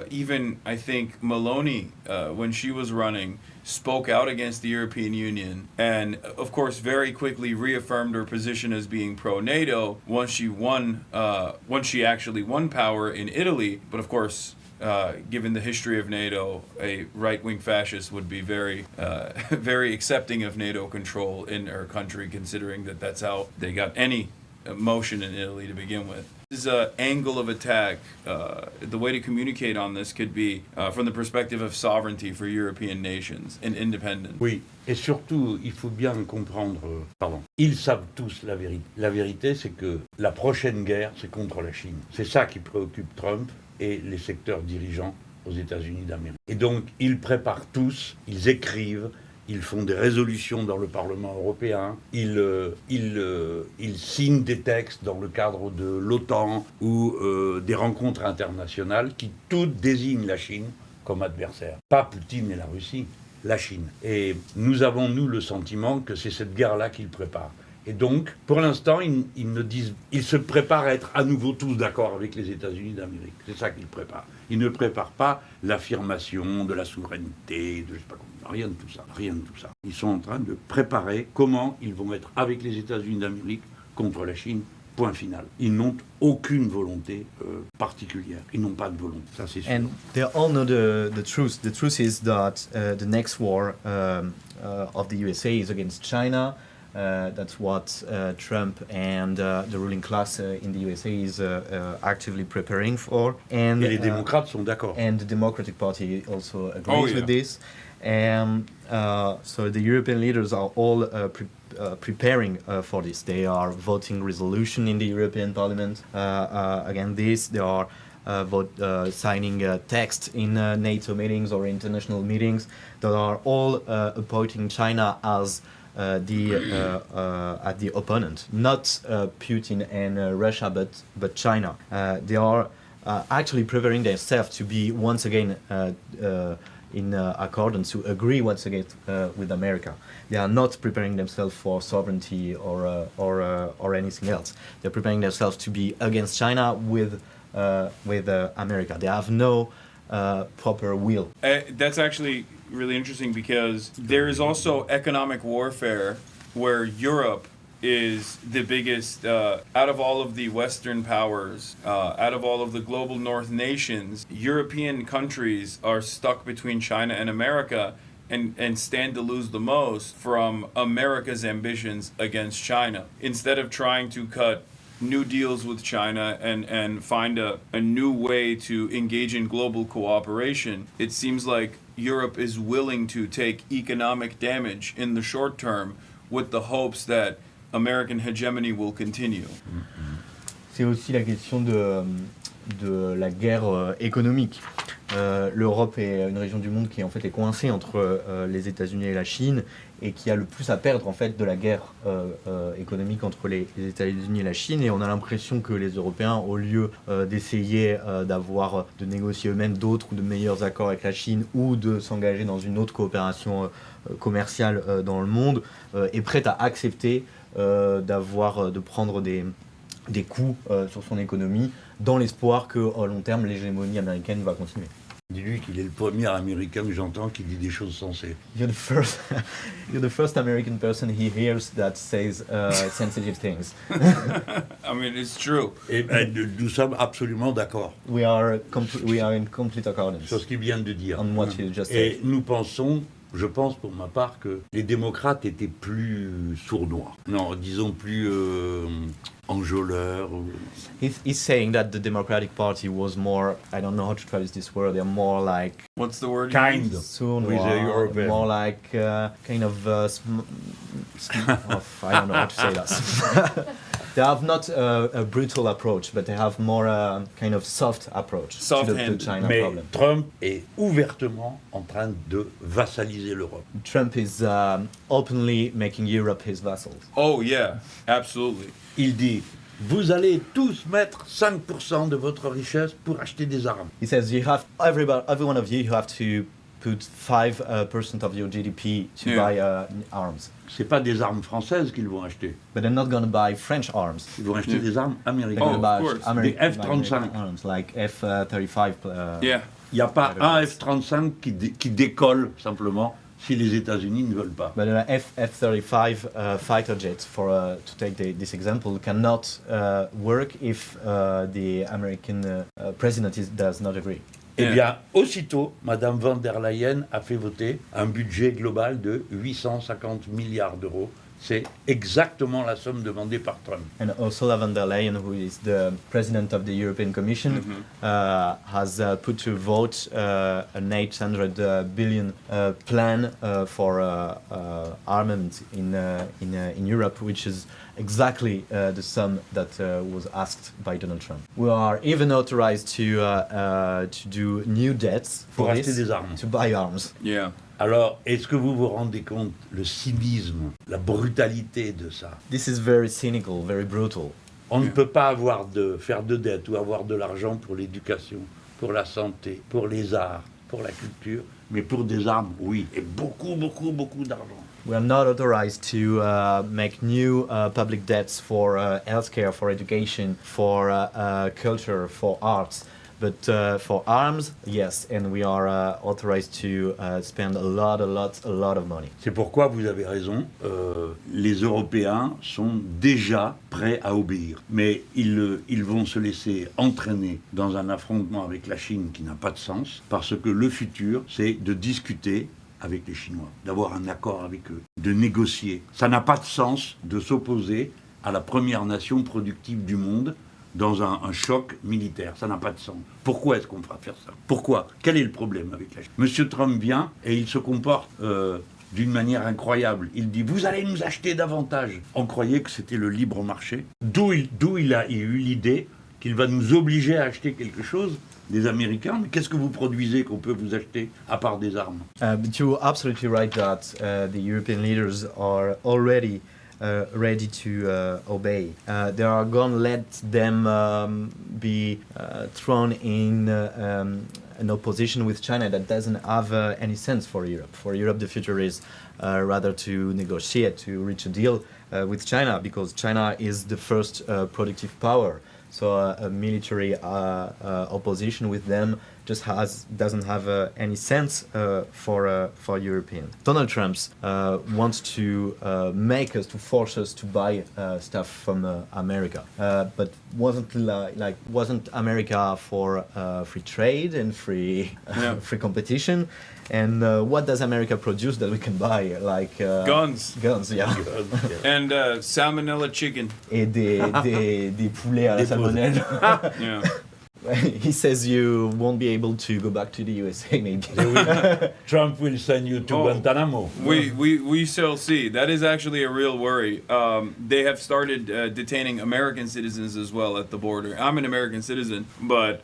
even I think Meloni, when she was running, spoke out against the European Union and, of course, very quickly reaffirmed her position as being pro-NATO once she actually won power in Italy. But, of course, given the history of NATO, a right-wing fascist would be very, very accepting of NATO control in her country, considering that that's how they got any motion in Italy to begin with. This angle of attack, the way to communicate on this could be from the perspective of sovereignty for European nations and independence. Oui, et surtout, il faut bien comprendre, ils savent tous la vérité. La vérité, c'est que la prochaine guerre, c'est contre la Chine. C'est ça qui préoccupe Trump et les secteurs dirigeants aux États-Unis d'Amérique. Et donc, ils préparent tous, ils écrivent, ils font des résolutions dans le Parlement européen, ils signent des textes dans le cadre de l'OTAN ou des rencontres internationales qui toutes désignent la Chine comme adversaire. Pas Poutine et la Russie, la Chine. Et nous avons, nous, le sentiment que c'est cette guerre-là qu'ils préparent. Et donc, pour l'instant, ils se préparent à être à nouveau tous d'accord avec les États-Unis d'Amérique. C'est ça qu'ils préparent. Ils ne préparent pas l'affirmation de la souveraineté, de je sais pas comment, rien de tout ça, rien de tout ça. Ils sont en train de préparer comment ils vont être avec les États-Unis d'Amérique contre la Chine. Point final. Ils n'ont aucune volonté particulière. Ils n'ont pas de volonté. Ça, c'est sûr. And they all know the truth. The truth is that the next war of the USA is against China. That's what Trump and the ruling class in the USA is actively preparing for. And Et les démocrates sont d'accord. And the Democratic Party also agrees with this. And so the European leaders are all preparing for this. They are voting resolution in the European Parliament against this. They are signing text in NATO meetings or international meetings that are all appointing China as the opponent, not Putin and Russia, but China. They are actually preparing themselves to be once again in accordance, to agree once again with America. They are not preparing themselves for sovereignty or anything else. They're preparing themselves to be against China with America. They have no proper will. That's actually really interesting because there is also economic warfare where Europe is the biggest, out of all of the Western powers, out of all of the global North nations, European countries are stuck between China and America and stand to lose the most from America's ambitions against China. Instead of trying to cut new deals with China and find a new way to engage in global cooperation, it seems like Europe is willing to take economic damage in the short term with the hopes that American hegemony will continue. C'est aussi la question de la guerre économique. L'Europe est une région du monde qui en fait est coincée entre les États-Unis et la Chine et qui a le plus à perdre en fait de la guerre économique entre les États-Unis et la Chine, et on a l'impression que les Européens, au lieu d'essayer de négocier eux-mêmes d'autres ou de meilleurs accords avec la Chine ou de s'engager dans une autre coopération commerciale dans le monde, est prête à accepter de prendre des coups sur son économie dans l'espoir qu'à long terme l'hégémonie américaine va continuer. Dis-lui qu'il est le premier Américain que j'entends qui dit des choses sensées. You're the first American person he hears that says sensitive things. I mean, it's true. Et nous sommes absolument d'accord. We are in complete accordance. Sur ce qu'il vient de dire. On what you just said. Et nous pensons, je pense pour ma part, que les démocrates étaient plus sournois. Non, disons plus enjôleurs. He's saying that the Democratic Party was more, I don't know how to traduce this word, they're more like... What's the word? Kind. Sournois, more like kind of... I don't know how to say that. They have not a brutal approach, but they have more a kind of soft approach to the Soft-handed. China Mais problem. Trump est ouvertement en train de vassaliser l'Europe. Trump is openly making Europe his vassals. Oh yeah, absolutely. Il dit, vous allez tous mettre 5% de votre richesse pour acheter des armes. He says you have every one of you have to put 5% of your GDP to Yeah. buy arms. C'est pas des armes françaises qu'ils vont acheter. But they're not going to buy French arms. Ils vont acheter Yeah. des armes They're américaines. going to of buy course. American, Des F-35. American arms like F-35. Yeah. Il n'y a pas un F-35 qui décolle simplement si les États-Unis ne veulent pas. But an F-35 fighter jet, to take this example, cannot work if the American president does not agree. Eh Yeah. bien, aussitôt, Madame von der Leyen a fait voter un budget global de 850 milliards d'euros. C'est exactement la somme demandée par Trump. And Ursula von der Leyen, who is the president of the European Commission, has put to vote an 800 billion plan for armament in Europe, which is exactly the sum that was asked by Donald Trump. We are even authorized to do new debts Pour for acheter this, des armes. to buy arms. Yeah. Alors, est-ce que vous vous rendez compte le cynisme, la brutalité de ça? This is very cynical, very brutal. On ne Yeah. peut pas faire de dette ou avoir de l'argent pour l'éducation, pour la santé, pour les arts, pour la culture, mais pour des armes, oui, et beaucoup, beaucoup, beaucoup d'argent. We are not authorized to make new public debts for healthcare, for education, for culture, for arts. But for arms, yes, and we are authorized to spend a lot of money. C'est pourquoi vous avez raison, les Européens sont déjà prêts à obéir. Mais ils vont se laisser entraîner dans un affrontement avec la Chine qui n'a pas de sens, parce que le futur, c'est de discuter avec les Chinois, d'avoir un accord avec eux, de négocier. Ça n'a pas de sens de s'opposer à la première nation productive du monde dans un choc militaire. Ça n'a pas de sens. Pourquoi est-ce qu'on fera faire ça? Pourquoi? Quel est le problème avec la Chine? Monsieur Trump vient et il se comporte d'une manière incroyable. Il dit, vous allez nous acheter davantage. On croyait que c'était le libre marché. D'où il a eu l'idée qu'il va nous obliger à acheter quelque chose des Américains. Mais qu'est-ce que vous produisez qu'on peut vous acheter à part des armes? But you're absolutely right that the European leaders are already ready to obey. They are going to let them be thrown in an opposition with China that doesn't have any sense for Europe. For Europe, the future is rather to negotiate, to reach a deal with China, because China is the first productive power. So a military opposition with them just doesn't have any sense for European. Donald Trump wants to force us to buy stuff from America, but wasn't America for free trade and free Yeah. free competition? And what does America produce that we can buy? Like Guns. Guns, yeah. And salmonella chicken. Et des poulets à la salmonelle. Yeah. He says you won't be able to go back to the USA, maybe. Trump will send you to Oh. Guantanamo. We shall see. That is actually a real worry. They have started detaining American citizens as well at the border. I'm an American citizen, but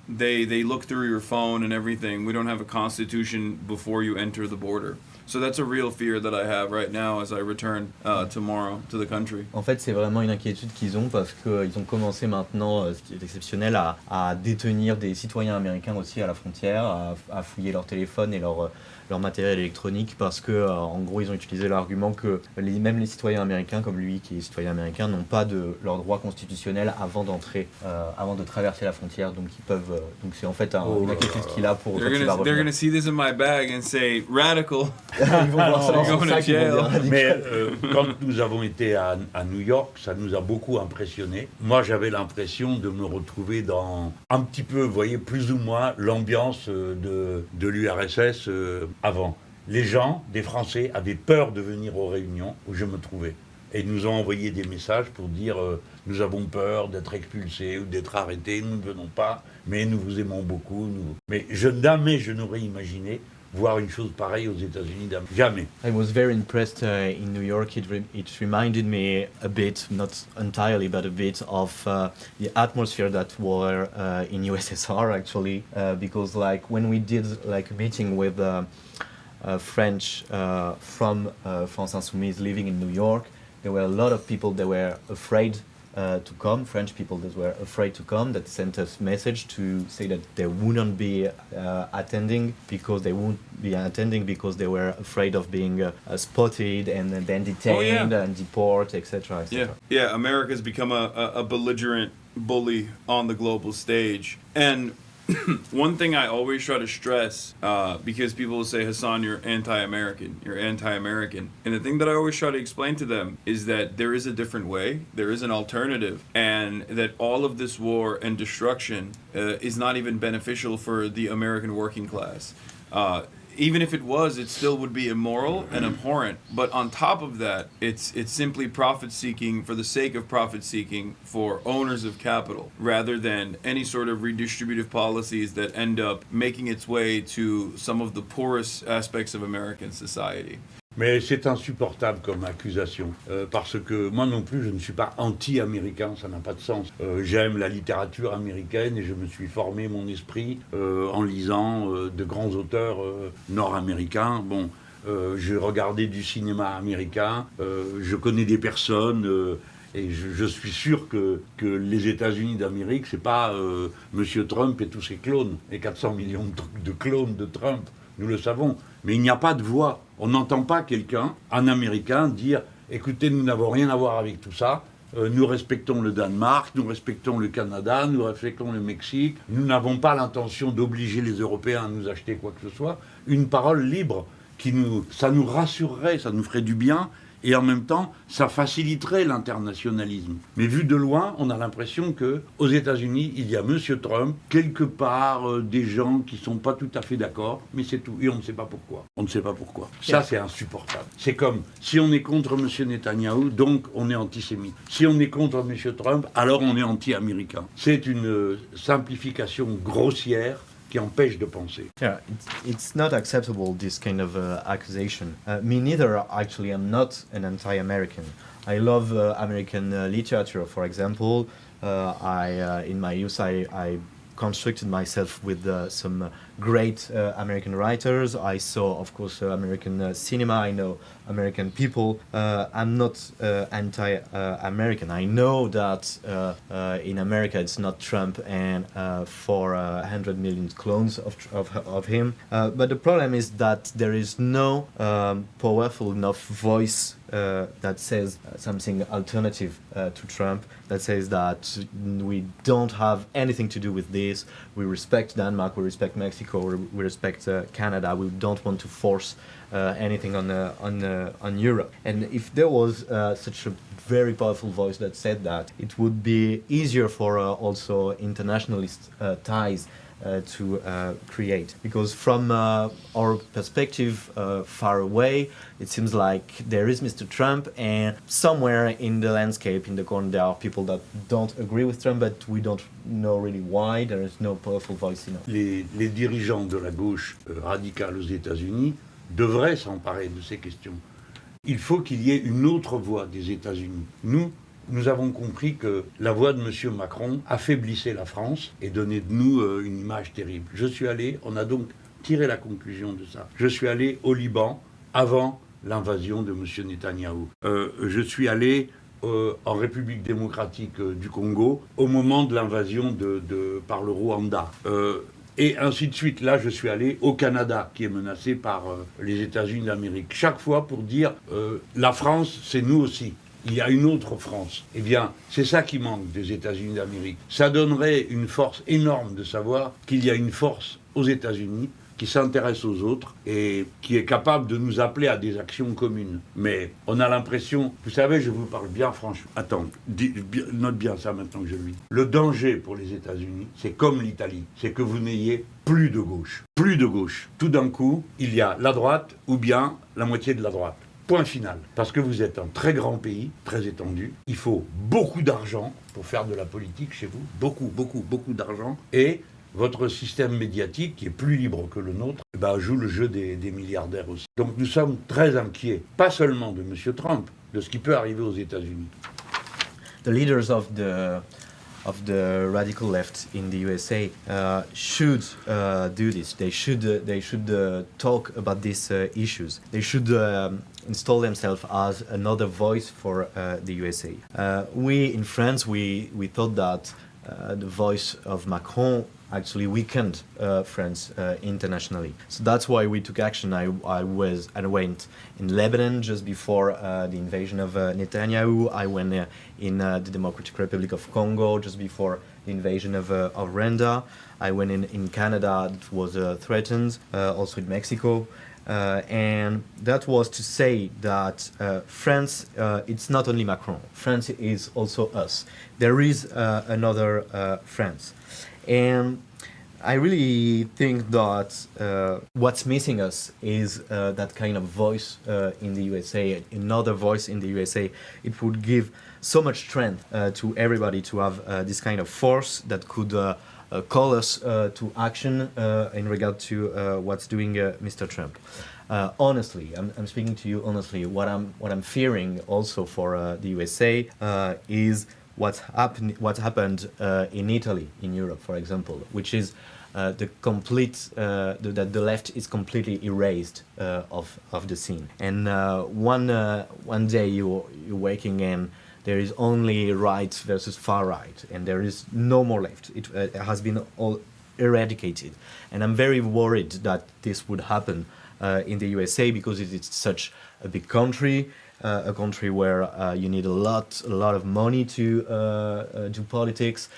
they look through your phone and everything. We don't have a constitution before you enter the border. So that's a real fear that I have right now as I return tomorrow to the country. En fait, c'est vraiment une inquiétude qu'ils ont parce qu'ils ont commencé maintenant, ce qui est exceptionnel, à détenir des citoyens américains aussi à la frontière, à fouiller leur téléphone et leur matériel électronique parce que, en gros, ils ont utilisé l'argument que même les citoyens américains, comme lui qui est citoyen américain, n'ont pas leur droit constitutionnel avant de traverser la frontière, donc ils peuvent. Donc c'est en fait une inquiétude qu'il a pour. They're gonna see this in my bag and say radical. Ils vont voir ça dans son You're going sac, to ils vont jail. dire radical. Mais quand nous avons été à New York, ça nous a beaucoup impressionné. Moi, j'avais l'impression de me retrouver dans un petit peu, vous voyez, plus ou moins l'ambiance de l'URSS avant. Les gens, des Français, avaient peur de venir aux réunions où je me trouvais. Et ils nous ont envoyé des messages pour dire nous avons peur d'être expulsés ou d'être arrêtés, nous ne venons pas, mais nous vous aimons beaucoup. Mais jamais je n'aurais imaginé voir une chose pareille aux États-Unis d'Amérique. Jamais. I was very impressed in New York. It reminded me a bit, not entirely, but a bit of the atmosphere that were in USSR actually, because like when we did like a meeting with French from France Insoumise living in New York, there were a lot of people that were afraid to come, French people that were afraid to come, that sent us message to say that they wouldn't be attending because they were afraid of being spotted and then detained and deported, etc. Yeah, America's become a belligerent bully on the global stage. And one thing I always try to stress, because people will say, Hassan, you're anti-American. And the thing that I always try to explain to them is that there is a different way, there is an alternative, and that all of this war and destruction is not even beneficial for the American working class. Even if it was, it still would be immoral and abhorrent. But on top of that, it's simply profit-seeking for the sake of profit-seeking for owners of capital, rather than any sort of redistributive policies that end up making its way to some of the poorest aspects of American society. Mais c'est insupportable comme accusation, parce que moi non plus je ne suis pas anti-américain, ça n'a pas de sens. J'aime la littérature américaine et je me suis formé mon esprit en lisant de grands auteurs nord-américains. Bon, j'ai regardé du cinéma américain, je connais des personnes... Et je suis sûr que les États-Unis d'Amérique, c'est pas Monsieur Trump et tous ses clones, et 400 millions de clones de Trump, nous le savons. Mais il n'y a pas de voix. On n'entend pas quelqu'un, un Américain, dire « Écoutez, nous n'avons rien à voir avec tout ça, nous respectons le Danemark, nous respectons le Canada, nous respectons le Mexique, nous n'avons pas l'intention d'obliger les Européens à nous acheter quoi que ce soit. » Une parole libre, ça nous rassurerait, ça nous ferait du bien. Et en même temps, ça faciliterait l'internationalisme. Mais vu de loin, on a l'impression qu'aux États-Unis, il y a M. Trump, quelque part, des gens qui ne sont pas tout à fait d'accord, mais c'est tout. Et on ne sait pas pourquoi. On ne sait pas pourquoi. Ça, c'est insupportable. C'est comme, si on est contre M. Netanyahou, donc on est antisémite. Si on est contre M. Trump, alors on est anti-américain. C'est une simplification grossière qui empêche de penser. Yeah, it's not acceptable, this kind of accusation. Me neither, actually. I'm not an anti-American. I love American literature, for example. In my youth, I constructed myself with some great American writers. I saw, of course, American cinema. I know American people. I'm not anti-American. I know that in America it's not Trump and 400 million clones of him. But the problem is that there is no powerful enough voice that says something alternative to Trump, that says that we don't have anything to do with this. We respect Denmark, we respect Mexico, we respect Canada. We don't want to force anything on Europe. And if there was such a very powerful voice that said that, it would be easier for also internationalist ties to create. Because from our perspective far away, it seems like there is Mr. Trump, and somewhere in the landscape, in the corner, there are people that don't agree with Trump, but we don't know really why. There is no powerful voice enough. Les dirigeants de la gauche radicale aux États-Unis devraient s'emparer de ces questions. Il faut qu'il y ait une autre voix des États-Unis. Nous avons compris que la voix de M. Macron affaiblissait la France et donnait de nous une image terrible. On a donc tiré la conclusion de ça. Je suis allé au Liban avant l'invasion de M. Netanyahou. Je suis allé en République démocratique du Congo au moment de l'invasion par le Rwanda. Et ainsi de suite. Là, je suis allé au Canada, qui est menacé par les États-Unis d'Amérique. Chaque fois pour dire, la France, c'est nous aussi. Il y a une autre France. Eh bien, c'est ça qui manque des États-Unis d'Amérique. Ça donnerait une force énorme de savoir qu'il y a une force aux États-Unis qui s'intéresse aux autres et qui est capable de nous appeler à des actions communes. Mais on a l'impression... Vous savez, je vous parle bien franchement. Attends, note bien ça maintenant que je le dis. Le danger pour les États-Unis, c'est comme l'Italie. C'est que vous n'ayez plus de gauche. Plus de gauche. Tout d'un coup, il y a la droite ou bien la moitié de la droite. Point final. Parce que vous êtes un très grand pays, très étendu. Il faut beaucoup d'argent pour faire de la politique chez vous. Beaucoup d'argent. Et votre système médiatique, qui est plus libre que le nôtre, joue le jeu des milliardaires aussi. Donc nous sommes très inquiets, pas seulement de M. Trump, de ce qui peut arriver aux États-Unis. The leaders of the radical left in the USA should do this. They should talk about these issues. They should install themselves as another voice for the USA. We in France, we thought that the voice of Macron actually weakened France internationally. So that's why we took action. I went in Lebanon just before the invasion of Netanyahu. I went in the Democratic Republic of Congo just before the invasion of Rwanda. I went in Canada, that was threatened, also in Mexico. And that was to say that France, it's not only Macron. France is also us. There is another France. And I really think that what's missing us is that kind of voice in the USA, another voice in the USA. It would give so much strength to everybody to have this kind of force that could call us to action in regard to what's doing Mr. Trump. Honestly, I'm speaking to you honestly. What I'm fearing also for the USA is what happened in Italy, in Europe, for example, which is that the left is completely erased of the scene. And one day you're waking in, there is only right versus far right, and there is no more left. It has been all eradicated, and I'm very worried that this would happen in the USA because it is such a big country. A country where you need a lot of money to do politics,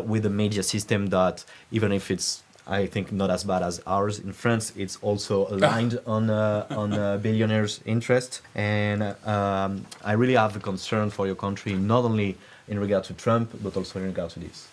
with a media system that, even if it's, I think, not as bad as ours in France, it's also aligned on billionaires' interest. And I really have a concern for your country, not only in regard to Trump, but also in regard to this.